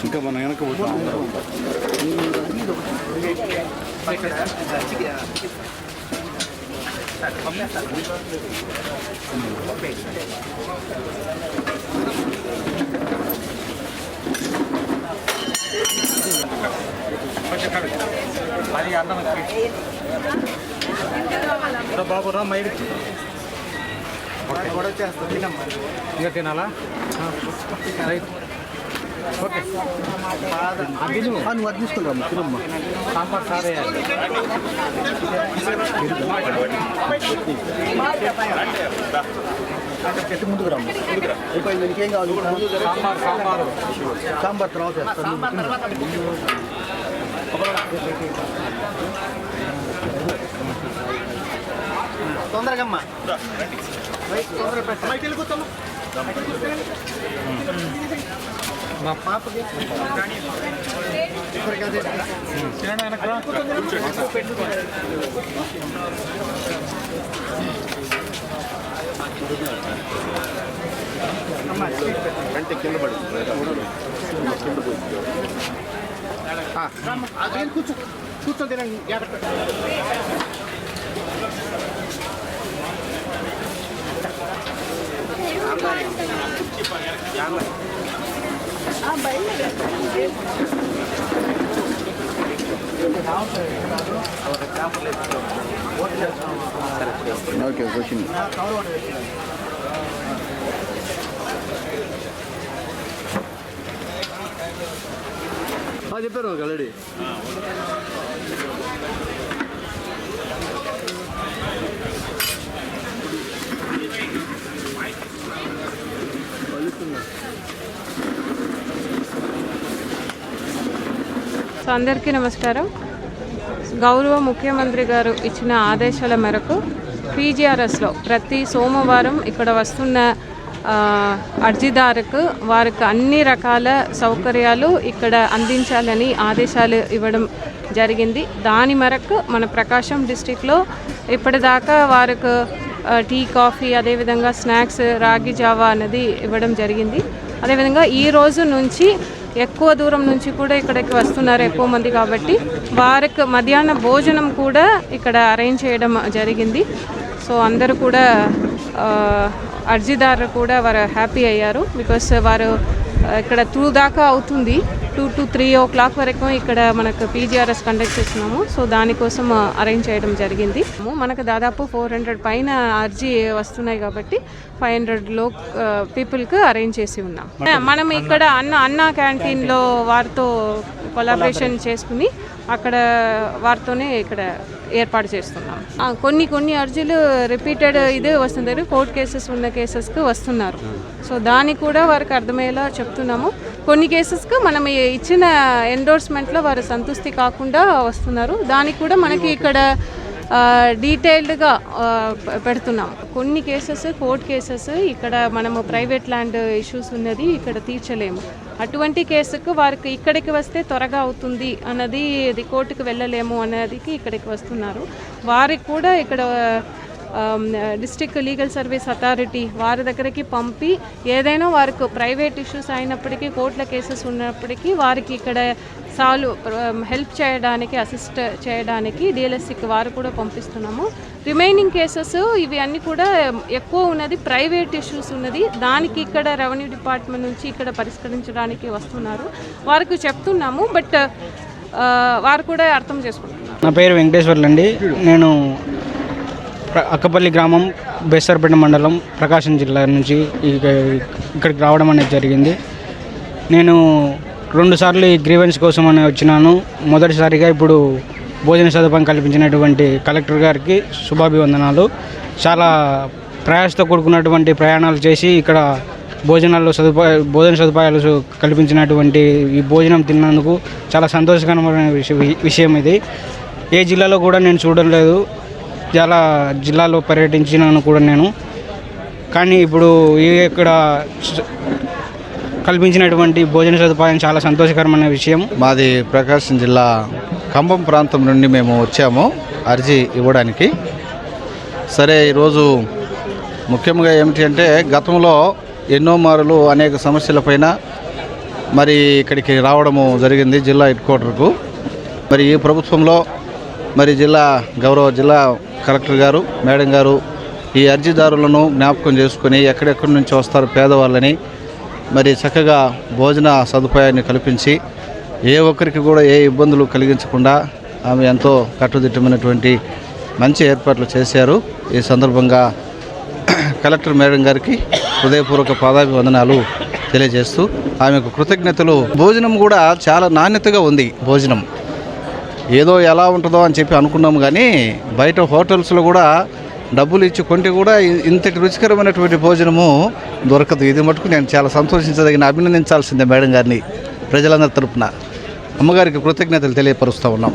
ఇంకా మనం వెనక బాబు రా మైడి ఇంకా తినాలా రైట్ ఓకే నువ్వు అది తీసుకుంటాము తినమ్మా సాంబార్ సారే చెట్టు ముందుకు రమ్మ అయిపోయింది ఇంకేం కావాలి సాంబార్ తర్వాత తొందరగా అమ్మా మా పాపకి గంట కింద పడి కూర్చో కూర్చో తినండి ఓకే క్వశ్చన్ చెప్పారు ఆల్రెడీ సో అందరికీ నమస్కారం. గౌరవ ముఖ్యమంత్రి గారు ఇచ్చిన ఆదేశాల మేరకు పీజీఆర్ఎస్లో ప్రతి సోమవారం ఇక్కడ వస్తున్న అర్జీదారుకు వారికి అన్ని రకాల సౌకర్యాలు ఇక్కడ అందించాలని ఆదేశాలు ఇవ్వడం జరిగింది. దాని మేరకు మన ప్రకాశం డిస్టిక్లో ఇప్పటిదాకా వారికి టీ, కాఫీ, అదేవిధంగా స్నాక్స్, రాగి జావా అనేది ఇవ్వడం జరిగింది. అదేవిధంగా ఈ రోజు నుంచి ఎక్కువ దూరం నుంచి కూడా ఇక్కడికి వస్తున్నారు ఎక్కువ మంది, కాబట్టి వారికి మధ్యాహ్న భోజనం కూడా ఇక్కడ అరేంజ్ చేయడం జరిగింది. సో అందరూ కూడా అర్జీదారులు కూడా వారు హ్యాపీ అయ్యారు. బికాస్ వారు ఇక్కడ 2 దాకా అవుతుంది, 2 to 3 o'clock వరకు ఇక్కడ మనకు పీజీఆర్ఎస్ కండక్ట్ చేస్తున్నాము. సో దానికోసం అరేంజ్ చేయడం జరిగింది. మనకు దాదాపు 400 పైన అర్జీ వస్తున్నాయి కాబట్టి 500 పీపుల్కి అరేంజ్ చేసి ఉన్నాం. మనం ఇక్కడ అన్న క్యాంటీన్లో వారితో కొలాబరేషన్ చేసుకుని అక్కడ వారితోనే ఇక్కడ ఏర్పాటు చేస్తున్నాం. కొన్ని అర్జీలు రిపీటెడ్ ఇదే వస్తుంది, కోర్టు కేసెస్ ఉన్న కేసెస్కి వస్తున్నారు. సో దాన్ని కూడా వారికి అర్థమయ్యేలా చెప్తున్నాము. కొన్ని కేసెస్కి మనం ఇచ్చిన ఎండోర్స్మెంట్లో వారు సంతృప్తి కాకుండా వస్తున్నారు. దానికి కూడా మనకి ఇక్కడ డీటెయిల్డ్గా పెడుతున్నాం. కొన్ని కేసెస్ కోర్టు కేసెస్ ఇక్కడ మనము ప్రైవేట్ ల్యాండ్ ఇష్యూస్ ఉన్నది ఇక్కడ తీర్చలేము. అటువంటి కేసుకు వారికి ఇక్కడికి వస్తే త్వరగా అవుతుంది అన్నది, ఇది కోర్టుకు వెళ్ళలేము అన్నదికి ఇక్కడికి వస్తున్నారు. వారికి కూడా ఇక్కడ డిస్ట్రిక్ట్ లీగల్ సర్వీస్ అథారిటీ వారి దగ్గరికి పంపి ఏదైనా వారికి ప్రైవేట్ ఇష్యూస్ అయినప్పటికీ, కోర్టుల కేసెస్ ఉన్నప్పటికీ వారికి ఇక్కడ హెల్ప్ చేయడానికి, అసిస్ట్ చేయడానికి డిఎల్ఎస్సికి వారు కూడా పంపిస్తున్నాము. రిమైనింగ్ కేసెస్ ఇవి అన్నీ కూడా ఎక్కువ ఉన్నది ప్రైవేట్ ఇష్యూస్ ఉన్నది, దానికి ఇక్కడ రెవెన్యూ డిపార్ట్మెంట్ నుంచి ఇక్కడ పరిష్కరించడానికి వస్తున్నారు. వారికి చెప్తున్నాము, బట్ వారు కూడా అర్థం చేసుకుంటున్నారు. నా పేరు వెంకటేశ్వర్లు అండి. నేను అక్కపల్లి గ్రామం, బేస్తర్పేట మండలం, ప్రకాశం జిల్లా నుంచి ఇక్కడికి రావడం అనేది జరిగింది. నేను 2 సార్లు ఈ గ్రీవెన్స్ కోసం అని వచ్చినాను. మొదటిసారిగా ఇప్పుడు భోజన సదుపాయం కల్పించినటువంటి కలెక్టర్ గారికి శుభాభివందనాలు. చాలా ప్రయాసతో కూడుకున్నటువంటి ప్రయాణాలు చేసి ఇక్కడ భోజన సదుపాయాలు కల్పించినటువంటి ఈ భోజనం తిన్నందుకు చాలా సంతోషకరమైన విషయం ఇది. ఏ జిల్లాలో కూడా నేను చూడలేదు, చాలా జిల్లాలో పర్యటించినాను కూడా నేను. కానీ ఇప్పుడు ఇక్కడ కల్పించినటువంటి భోజన సదుపాయం చాలా సంతోషకరమైన విషయం. మాది ప్రకాశం జిల్లా కంబం ప్రాంతం నుండి మేము వచ్చాము అర్జీ ఇవ్వడానికి. సరే ఈరోజు ముఖ్యంగా ఏమిటి అంటే గతంలో ఎన్నో మారులు అనేక సమస్యలపైన మరి ఇక్కడికి రావడము జరిగింది జిల్లా హెడ్ క్వార్టర్కు. మరి ఈ ప్రభుత్వంలో మరి గౌరవ జిల్లా కలెక్టర్ గారు మేడం గారు ఈ అర్జీదారులను జ్ఞాపకం చేసుకొని ఎక్కడెక్కడి నుంచి వస్తారు పేదవాళ్ళని మరి చక్కగా భోజన సదుపాయాన్ని కల్పించి ఏ ఒక్కరికి కూడా ఏ ఇబ్బందులు కలిగించకుండా ఆమె ఎంతో కట్టుదిట్టమైనటువంటి మంచి ఏర్పాట్లు చేశారు. ఈ సందర్భంగా కలెక్టర్ మేడం గారికి హృదయపూర్వక పాదాభివందనాలు తెలియజేస్తూ ఆమెకు కృతజ్ఞతలు. భోజనం కూడా చాలా నాణ్యతగా ఉంది. భోజనం ఏదో ఎలా ఉంటుందో అని చెప్పి అనుకున్నాము, కానీ బయట హోటల్స్లో కూడా డబ్బులు ఇచ్చి కొంటే కూడా ఇంతటి రుచికరమైనటువంటి భోజనము దొరకదు. ఇది మటుకు నేను చాలా అభినందించాల్సిందే మేడం గారిని. ప్రజలందరి తరపున అమ్మగారికి కృతజ్ఞతలు తెలియపరుస్తూ ఉన్నాం.